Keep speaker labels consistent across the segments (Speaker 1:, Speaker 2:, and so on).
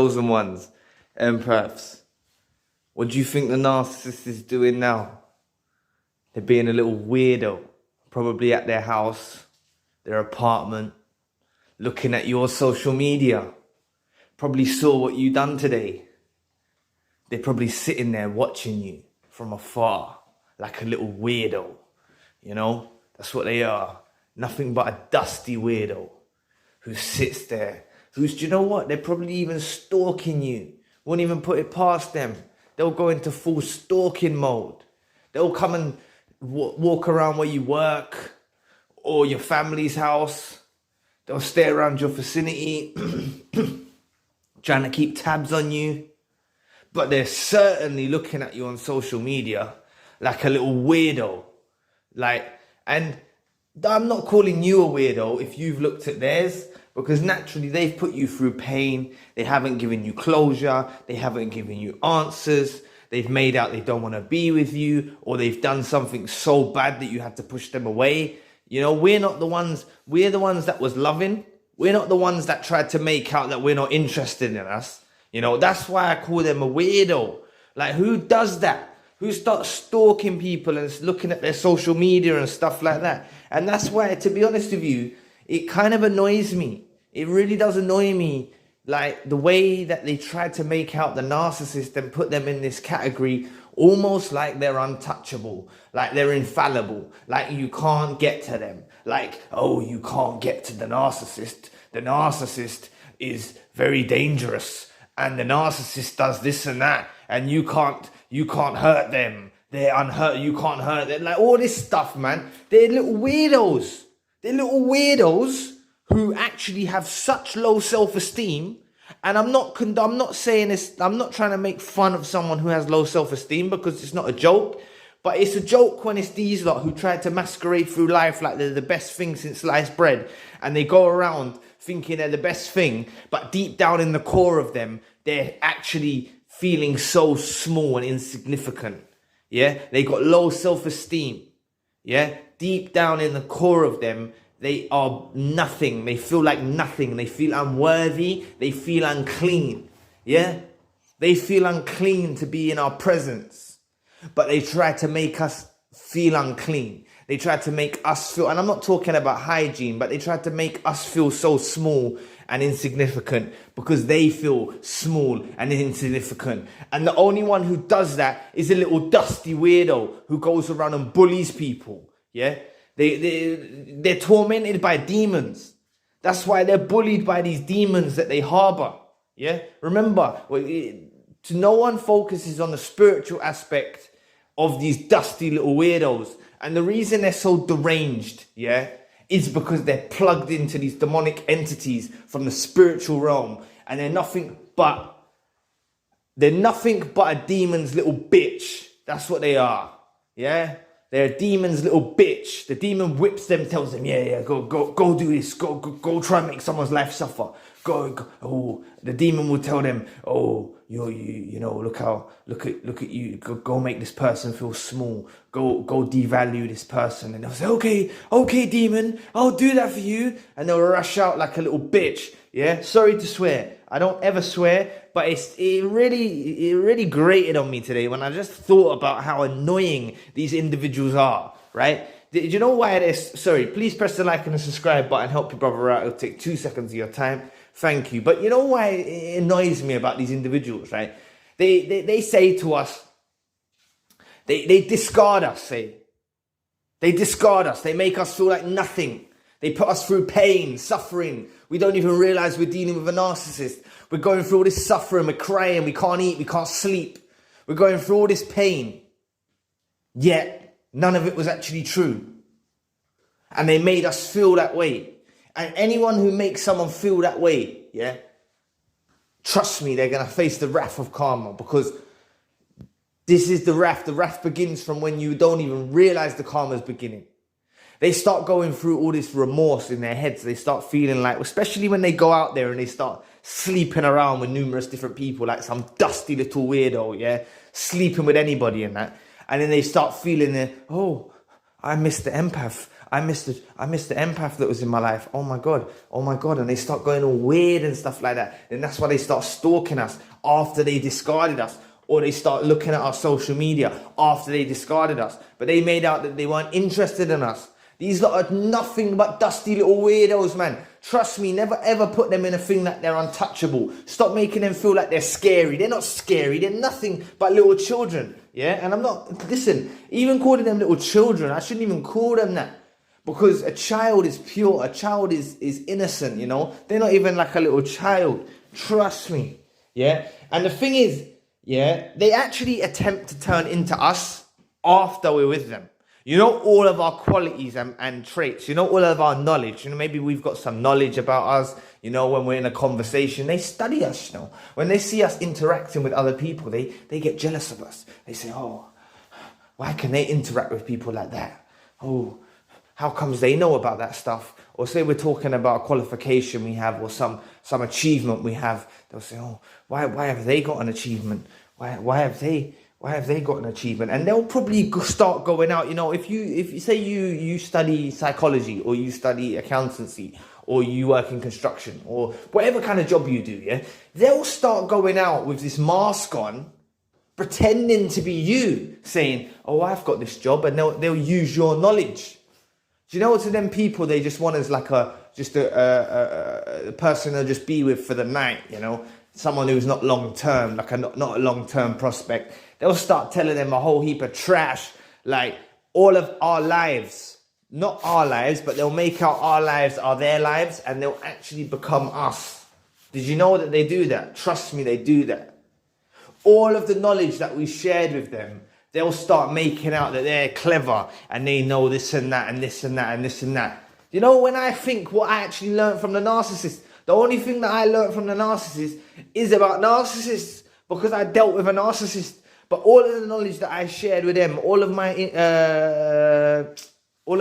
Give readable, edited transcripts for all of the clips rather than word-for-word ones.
Speaker 1: chosen ones, empaths. What do you think the narcissist is doing now? They're being a little weirdo, probably at their house, their apartment, looking at your social media. Probably saw what you done today. They're probably sitting there watching you from afar, like a little weirdo. You know, that's what they are. Nothing but a dusty weirdo who sits there. Who's, do you know what? They're probably even stalking you. Won't even put it past them. They'll go into full stalking mode. They'll come and walk around where you work or your family's house. They'll stay around your vicinity, trying to keep tabs on you. But they're certainly looking at you on social media like a little weirdo. And I'm not calling you a weirdo if you've looked at theirs, because naturally they've put you through pain. They haven't given you closure. They haven't given you answers. They've made out they don't want to be with you, or they've done something so bad that you had to push them away. You know, we're the ones that was loving. We're not the ones that tried to make out that we're not interested in us. You know, that's why I call them a weirdo. Like, who does that? Who starts stalking people and looking at their social media and stuff like that? And that's why, to be honest with you, it kind of annoys me. It really does annoy me. Like, the way that they try to make out the narcissist and put them in this category, almost like they're untouchable, like they're infallible, like you can't get to them. Like, oh, you can't get to the narcissist. The narcissist is very dangerous, and the narcissist does this and that, and you can't hurt them. They're unhurt. You can't hurt them. Like, all this stuff, man. They're little weirdos. They're little weirdos who actually have such low self-esteem. And I'm not saying this, I'm not trying to make fun of someone who has low self-esteem, because it's not a joke. But it's a joke when it's these lot who try to masquerade through life like they're the best thing since sliced bread. And they go around thinking they're the best thing. But deep down in the core of them, they're actually feeling so small and insignificant. Yeah, they got low self-esteem. Yeah, deep down in the core of them, they are nothing. They feel like nothing. They feel unworthy. They feel unclean. Yeah, they feel unclean to be in our presence. But they try to make us feel unclean. They try to make us feel, and I'm not talking about hygiene, but they try to make us feel so small and insignificant because they feel small and insignificant. And the only one who does that is a little dusty weirdo who goes around and bullies people. Yeah, they're tormented by demons. That's why they're bullied by these demons that they harbor. Yeah, remember, no one focuses on the spiritual aspect of these dusty little weirdos. And the reason they're so deranged, yeah, is because they're plugged into these demonic entities from the spiritual realm. And they're nothing but a demon's little bitch. That's what they are. Yeah? They're a demon's little bitch. The demon whips them, tells them, yeah, go do this. Go try and make someone's life suffer. Go. Oh, the demon will tell them, oh, you know, look at you. Go make this person feel small. Go devalue this person. And they'll say, okay, demon, I'll do that for you. And they'll rush out like a little bitch. Yeah, sorry to swear. I don't ever swear, but it really grated on me today when I just thought about how annoying these individuals are, right? Did you know why it is? Sorry, please press the like and the subscribe button. Help your brother out. It'll take 2 seconds of your time. Thank you. But you know why it annoys me about these individuals, right? They say to us, they discard us, say. They discard us. They make us feel like nothing. They put us through pain, suffering. We don't even realize we're dealing with a narcissist. We're going through all this suffering. We're crying. We can't eat. We can't sleep. We're going through all this pain. Yet, none of it was actually true. And they made us feel that way. And anyone who makes someone feel that way, yeah, trust me, they're going to face the wrath of karma, because this is the wrath. The wrath begins from when you don't even realize the karma's beginning. They start going through all this remorse in their heads. They start feeling like, especially when they go out there and they start sleeping around with numerous different people, like some dusty little weirdo, yeah, sleeping with anybody and that. And then they start feeling, oh, I miss the empath. I missed the empath that was in my life. Oh my God. And they start going all weird and stuff like that. And that's why they start stalking us after they discarded us. Or they start looking at our social media after they discarded us. But they made out that they weren't interested in us. These lot are nothing but dusty little weirdos, man. Trust me, never ever put them in a thing that they're untouchable. Stop making them feel like they're scary. They're not scary. They're nothing but little children. Yeah, and I'm not, listen, even calling them little children, I shouldn't even call them that. Because a child is pure. A child is innocent, you know. They're not even like a little child. Trust me. Yeah. And the thing is, yeah, they actually attempt to turn into us after we're with them. You know, all of our qualities and traits, you know, all of our knowledge, you know, maybe we've got some knowledge about us, you know, when we're in a conversation, they study us, you know, when they see us interacting with other people, they get jealous of us. They say, oh, why can they interact with people like that? Oh, how comes they know about that stuff? Or say we're talking about a qualification we have or some achievement we have. They'll say, oh, why have they got an achievement? Why have they got an achievement? And they'll probably start going out, you know, if you say you study psychology or you study accountancy or you work in construction or whatever kind of job you do, yeah, they'll start going out with this mask on, pretending to be you, saying, oh, I've got this job, and they'll use your knowledge. Do you know, to them people, they just want as like a person they'll just be with for the night, you know, someone who's not long term, like not a long term prospect. They'll start telling them a whole heap of trash, like all of our lives, not our lives, but they'll make out our lives are their lives, and they'll actually become us. Did you know that they do that? Trust me, they do that. All of the knowledge that we shared with them, they'll start making out that they're clever and they know this and that and this and that and this and that. You know, when I think what I actually learned from the narcissist, the only thing that I learned from the narcissist is about narcissists, because I dealt with a narcissist. But all of the knowledge that I shared with them, all of my intellect, all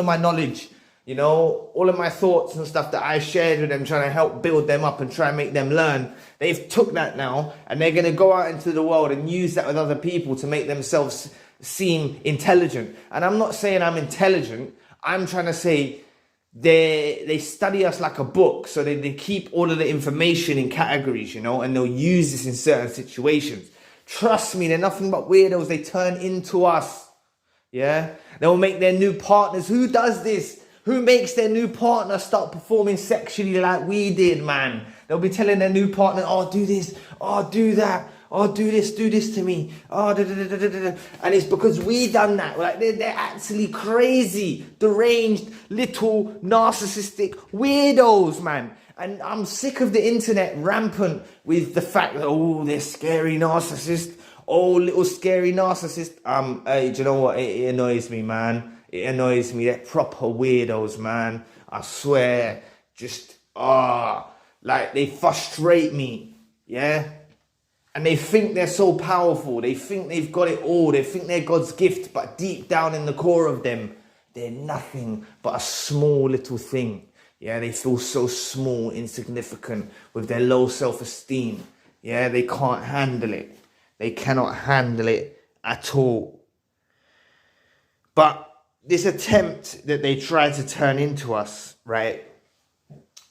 Speaker 1: of my knowledge, you know, all of my thoughts and stuff that I shared with them, trying to help build them up and try and make them learn, they've took that now and they're going to go out into the world and use that with other people to make themselves seem intelligent. And I'm not saying I'm intelligent. I'm trying to say they study us like a book. So they keep all of the information in categories, you know, and they'll use this in certain situations. Trust me, they're nothing but weirdos. They turn into us. Yeah. They'll make their new partners. Who does this? Who makes their new partner start performing sexually like we did, man? They'll be telling their new partner, oh, do this. Oh, do that. Oh, do this to me. Oh, da, da, da, da, da, da. And it's because we done that. Like they're actually crazy, deranged, little narcissistic weirdos, man. And I'm sick of the internet rampant with the fact that, oh, they're scary narcissists. Oh, little scary narcissist. Hey, do you know what? It annoys me, man. It annoys me. They're proper weirdos, man. I swear. Just, like they frustrate me. Yeah? And they think they're so powerful. They think they've got it all. They think they're God's gift. But deep down in the core of them, they're nothing but a small little thing. Yeah, they feel so small, insignificant with their low self-esteem. Yeah, they can't handle it. They cannot handle it at all. But this attempt that they try to turn into us, right?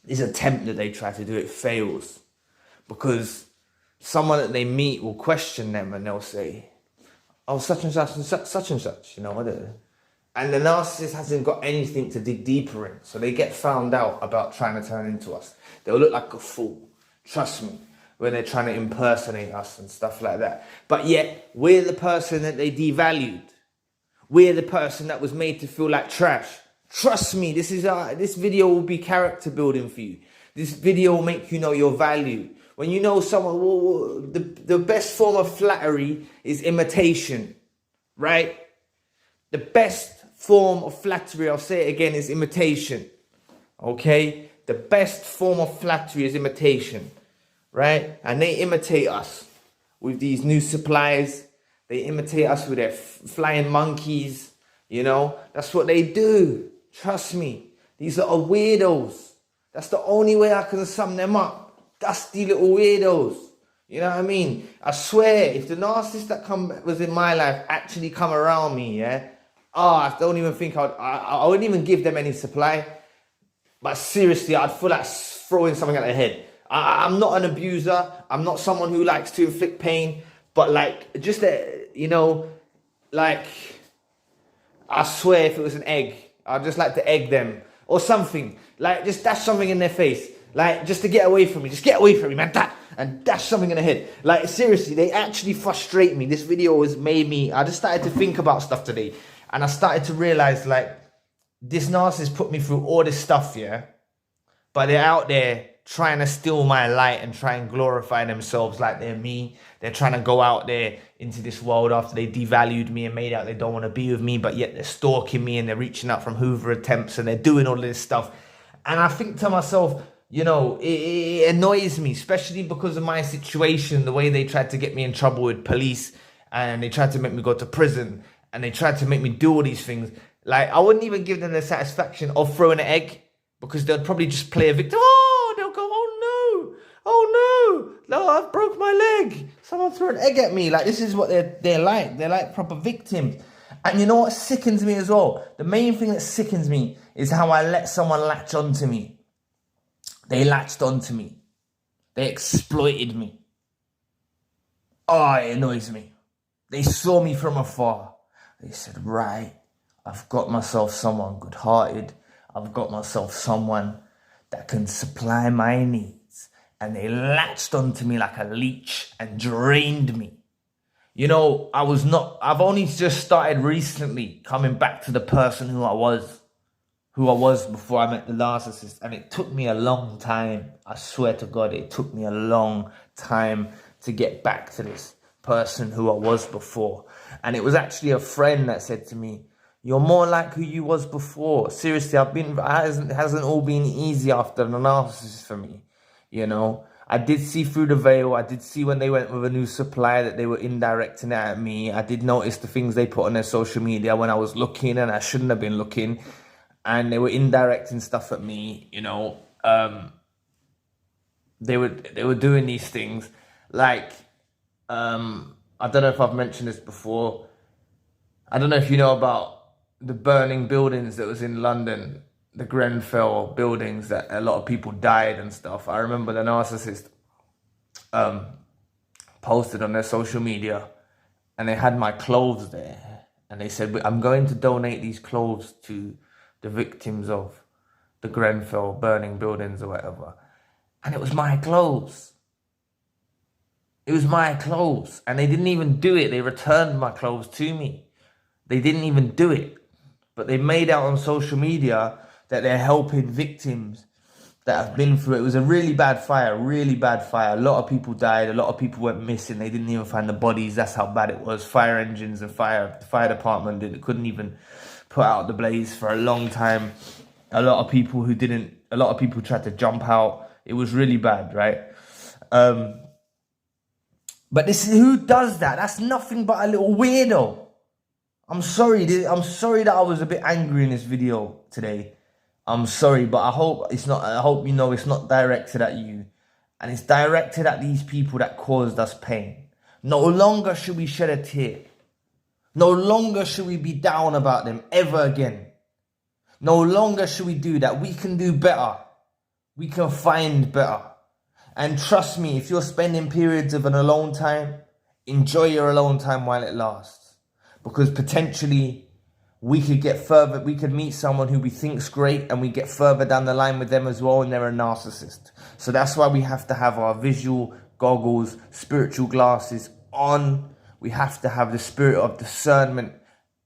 Speaker 1: This attempt that they try to do, it fails. Because someone that they meet will question them and they'll say, oh, such and such and such and such, you know. And the narcissist hasn't got anything to dig deeper in. So they get found out about trying to turn into us. They'll look like a fool. Trust me. When they're trying to impersonate us and stuff like that. But yet, we're the person that they devalued. We're the person that was made to feel like trash. Trust me, this video will be character building for you. This video will make you know your value. When you know someone, the best form of flattery is imitation, right? The best form of flattery, I'll say it again, is imitation. Okay? The best form of flattery is imitation. Right? And they imitate us with these new supplies. They imitate us with their flying monkeys. You know? That's what they do. Trust me. These are weirdos. That's the only way I can sum them up. Dusty little weirdos. You know what I mean? I swear, if the narcissist that was in my life actually come around me, yeah, I don't even think I wouldn't even give them any supply. But seriously, I'd feel like throwing something at their head. I'm not an abuser. I'm not someone who likes to inflict pain. But like, just like, I swear if it was an egg, I'd just like to egg them or something. Like, just dash something in their face. Like, just to get away from me. Just get away from me, man. And dash something in the head. Like, seriously, they actually frustrate me. This video has made me, I just started to think about stuff today. And I started to realize, like, this narcissist put me through all this stuff, yeah? But they're out there trying to steal my light and try and glorify themselves like they're me. They're trying to go out there into this world after they devalued me and made out they don't want to be with me, but yet they're stalking me and they're reaching out from Hoover attempts and they're doing all this stuff. And I think to myself, you know, it annoys me, especially because of my situation, the way they tried to get me in trouble with police and they tried to make me go to prison and they tried to make me do all these things. Like, I wouldn't even give them the satisfaction of throwing an egg because they'll probably just play a victim. Oh, they'll go, oh no, I've broke my leg. Someone threw an egg at me. Like, this is what they're like. They're like proper victims. And you know what sickens me as well? The main thing that sickens me is how I let someone latch onto me. They latched onto me. They exploited me. Oh, it annoys me. They saw me from afar. They said, right, I've got myself someone good-hearted. I've got myself someone that can supply my needs. And they latched onto me like a leech and drained me. You know, I've only just started recently coming back to the person who I was before I met the narcissist. And it took me a long time. I swear to God, it took me a long time to get back to this person who I was before. And it was actually a friend that said to me, you're more like who you was before. Seriously, it hasn't all been easy after the narcissist for me. You know, I did see through the veil. I did see when they went with a new supply that they were indirecting it at me. I did notice the things they put on their social media when I was looking and I shouldn't have been looking. And they were indirecting stuff at me, you know. They were doing these things. Like, I don't know if I've mentioned this before. I don't know if you know about the burning buildings that was in London, the Grenfell buildings that a lot of people died and stuff. I remember the narcissist posted on their social media and they had my clothes there. And they said, I'm going to donate these clothes to the victims of the Grenfell burning buildings or whatever. And it was my clothes. It was my clothes. And they didn't even do it. They returned my clothes to me. They didn't even do it. But they made out on social media that they're helping victims that have been through it. It was a really bad fire, really bad fire. A lot of people died. A lot of people went missing. They didn't even find the bodies. That's how bad it was. Fire engines and the fire department couldn't even put out the blaze for a long time. A lot of people tried to jump out. It was really bad, right? But who does that? That's nothing but a little weirdo. I'm sorry that I was a bit angry in this video today. I'm sorry, but I hope you know it's not directed at you. And it's directed at these people that caused us pain. No longer should we shed a tear. No longer should we be down about them ever again. No longer should we do that. We can do better. We can find better. And trust me, if you're spending periods of an alone time, enjoy your alone time while it lasts. Because potentially we could meet someone who we think's great and we get further down the line with them as well and they're a narcissist. So that's why we have to have our visual goggles, spiritual glasses on. We have to have the spirit of discernment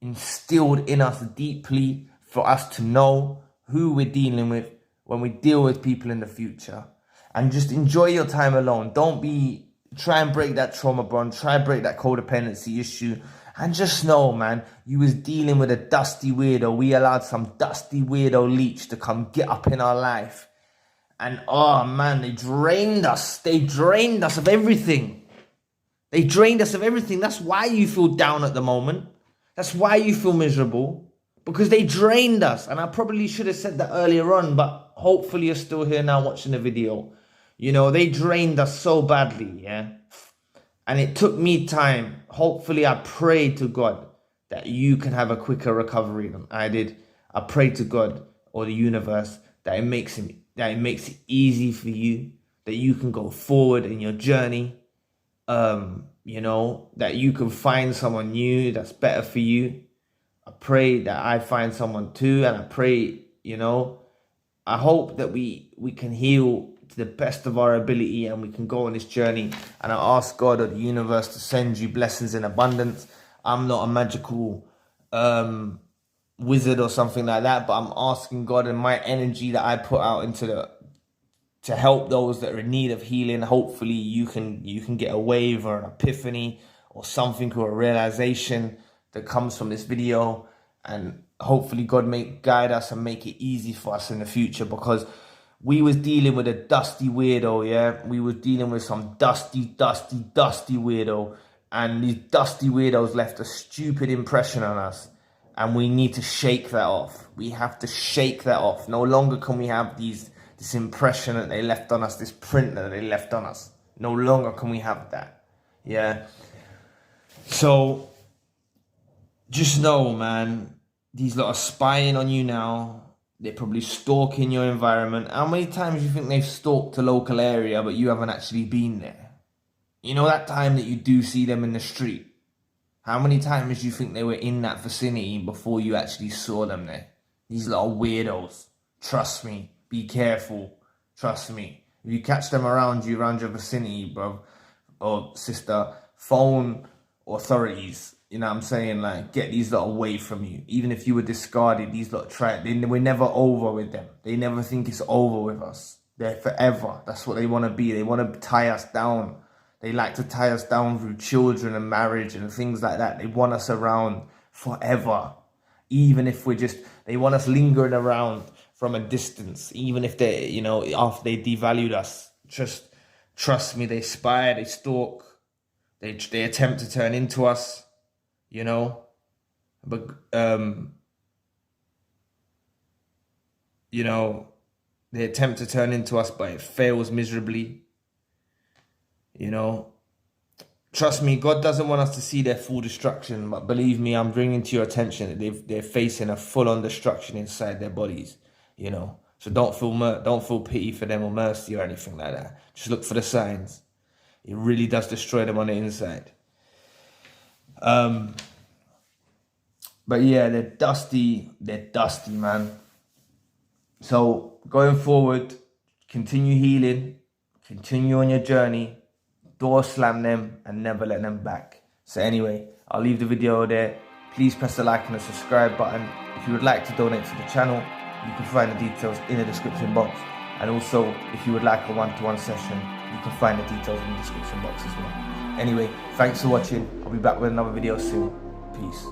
Speaker 1: instilled in us deeply for us to know who we're dealing with when we deal with people in the future. And just enjoy your time alone. Try and break that trauma bond. Try and break that codependency issue. And just know, man, you was dealing with a dusty weirdo. We allowed some dusty weirdo leech to come get up in our life. And, oh, man, they drained us. They drained us of everything. They drained us of everything. That's why you feel down at the moment. That's why you feel miserable. Because they drained us. And I probably should have said that earlier on, but hopefully you're still here now watching the video. You know, they drained us so badly, yeah? And it took me time. Hopefully, I prayed to God that you can have a quicker recovery than I did. I pray to God or the universe that it makes it easy for you, that you can go forward in your journey. You know, that you can find someone new that's better for you. I pray that I find someone too, and I pray, you know, I hope that we can heal to the best of our ability and we can go on this journey. And I ask God or the universe to send you blessings in abundance. I'm not a magical wizard or something like that, but I'm asking God, and my energy that I put out to help those that are in need of healing. Hopefully you can get a wave or an epiphany or something, or a realization that comes from this video, and hopefully God may guide us and make it easy for us in the future, because we was dealing with a dusty weirdo. Yeah, we was dealing with some dusty weirdo, and these dusty weirdos left a stupid impression on us, and we need to shake that off. We have to shake that off. No longer can we have this impression that they left on us, this print that they left on us. No longer can we have that. Yeah. So just know, man, these lot are spying on you now. They're probably stalking your environment. How many times do you think they've stalked a local area but you haven't actually been there? You know, that time that you do see them in the street, how many times do you think they were in that vicinity before you actually saw them there? These little weirdos. Trust me. Be careful. Trust me. If you catch them around your vicinity, bro or sister, phone authorities. You know what I'm saying? Like, get these lot away from you. Even if you were discarded, these lot we're never over with them. They never think it's over with us. They're forever. That's what they want to be. They want to tie us down. They like to tie us down through children and marriage and things like that. They want us around forever. Even if they want us lingering around from a distance. Even if they, you know, after they devalued us. Just trust me, they spy, they stalk. They attempt to turn into us. You know, but, you know, they attempt to turn into us, but it fails miserably. You know, trust me, God doesn't want us to see their full destruction, but believe me, I'm bringing to your attention that they're facing a full-on destruction inside their bodies, you know. So don't feel pity for them or mercy or anything like that. Just look for the signs. It really does destroy them on the inside. But yeah, they're dusty, man. So going forward, continue healing, continue on your journey, door slam them and never let them back. So anyway, I'll leave the video there. Please press the like and the subscribe button. If you would like to donate to the channel, you can find the details in the description box. And also, if you would like a one-to-one session, you can find the details in the description box as well. Anyway, thanks for watching. I'll be back with another video soon. Peace.